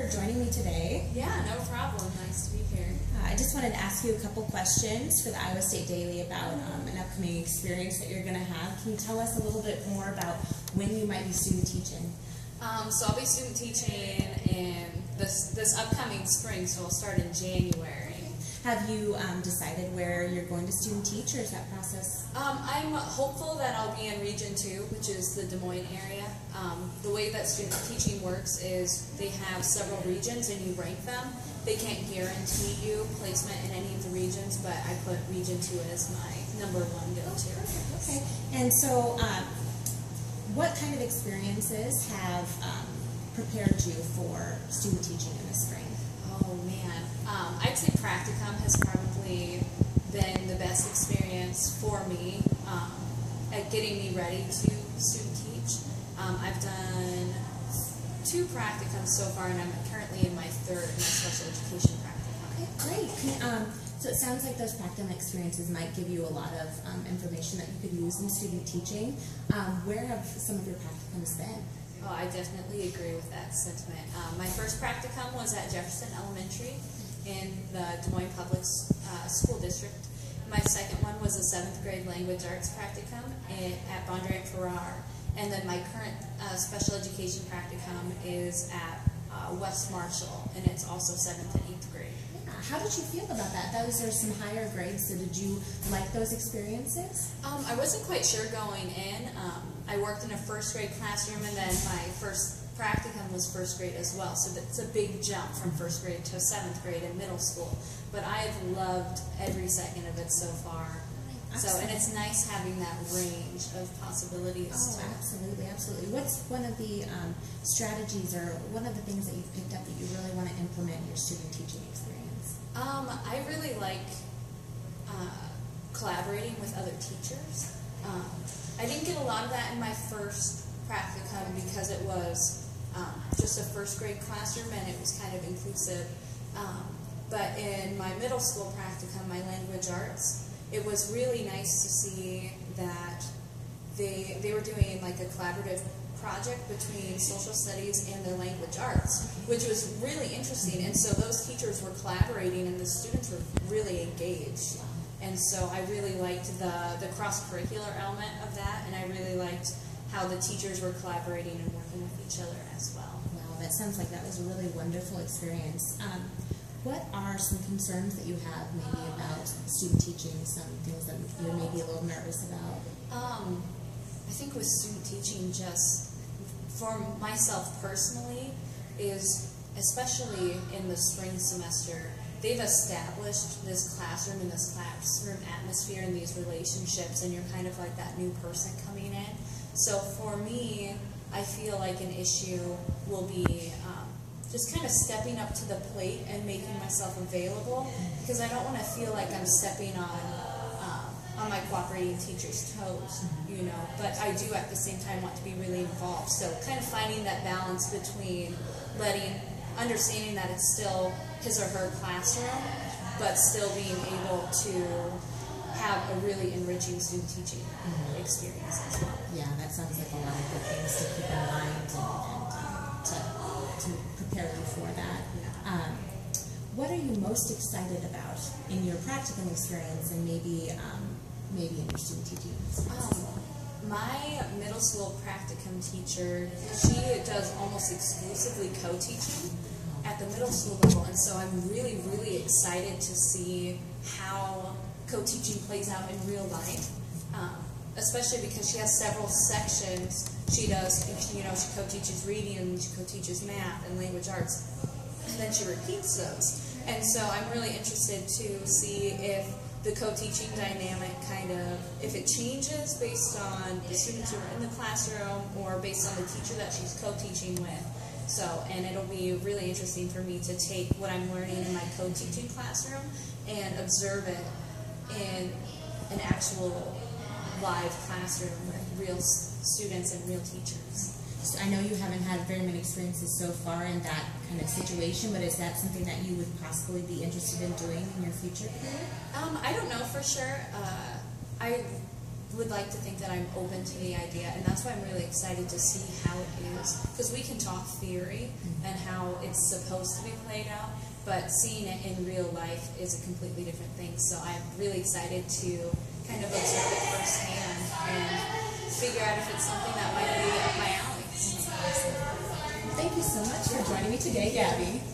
for joining me today. Yeah, no problem. Nice to be here. I just wanted to ask you a couple questions for the Iowa State Daily about an upcoming experience that you're going to have. Can you tell us a little bit more about when you might be student teaching? So I'll be student teaching in this upcoming spring, so I'll start in January. Have you decided where you're going to student teach, or is that process? I'm hopeful that I'll be in Region 2, which is the Des Moines area. The way that student teaching works is they have several regions and you rank them. They can't guarantee you placement in any of the regions, but I put Region 2 as my #1 go-to. Okay. And so what kind of experiences have prepared you for student teaching in the spring? Oh man, I'd say practicum has probably been the best experience for me at getting me ready to student teach. I've done 2 practicums so far, and I'm currently in my 3rd, my special education practicum. Okay, great. So it sounds like those practicum experiences might give you a lot of information that you could use in student teaching. Where have some of your practicums been? Oh, I definitely agree with that sentiment. My first practicum was at Jefferson Elementary in the Des Moines Public School District. My second one was a 7th grade language arts practicum at Bondurant-Farrar. And then my current special education practicum is at West Marshall, and it's also 7th and 8th grade. Yeah. How did you feel about that? Those are some higher grades, so did you like those experiences? I wasn't quite sure going in. I worked in a 1st grade classroom, and then my first practicum was 1st grade as well, so that's a big jump from 1st grade to 7th grade in middle school. But I have loved every second of it so far. So, and it's nice having that range of possibilities. Oh, absolutely, absolutely. What's one of the strategies or one of the things that you've picked up that you really want to implement in your student teaching experience? I really like collaborating with other teachers. I didn't get a lot of that in my first practicum because it was just a 1st grade classroom and it was kind of inclusive. But in my middle school practicum, my language arts, it was really nice to see that they were doing like a collaborative project between social studies and the language arts, which was really interesting. And so those teachers were collaborating and the students were really engaged. And so I really liked the cross-curricular element of that, and I really liked how the teachers were collaborating and working with each other as well. Wow, that sounds like that was a really wonderful experience. What are some concerns that you have maybe about student teaching, some things that you're maybe a little nervous about? I think with student teaching, just for myself personally, is especially in the spring semester, they've established this classroom and this classroom atmosphere and these relationships, and you're kind of like that new person coming in. So for me, I feel like an issue will be just kind of stepping up to the plate and making myself available, because I don't want to feel like I'm stepping on my cooperating teacher's toes, you know, but I do at the same time want to be really involved. So kind of finding that balance between understanding that it's still his or her classroom, but still being able to have a really enriching student teaching experience as well. Yeah, that sounds like a lot of good things to keep in mind and to prepare you for that. Yeah. What are you most excited about in your practicum experience and maybe in your student teaching experience? My middle school practicum teacher, she does almost exclusively co-teaching at the middle school level, and so I'm really, really excited to see how co-teaching plays out in real life, especially because she has several sections. She does, you know, she co-teaches reading, and she co-teaches math and language arts, and then she repeats those. And so I'm really interested to see if the co-teaching dynamic if it changes based on the students who are in the classroom or based on the teacher that she's co-teaching with. So, and it'll be really interesting for me to take what I'm learning in my co-teaching classroom and observe it in an actual live classroom with real students and real teachers. So I know you haven't had very many experiences so far in that kind of situation, but is that something that you would possibly be interested in doing in your future career? I don't know for sure. I would like to think that I'm open to the idea, and that's why I'm really excited to see how it is, because we can talk theory and how it's supposed to be played out, but seeing it in real life is a completely different thing. So I'm really excited to kind of observe it firsthand and figure out if it's something that might be up my alley. Thank you so much for joining me today, Gabby.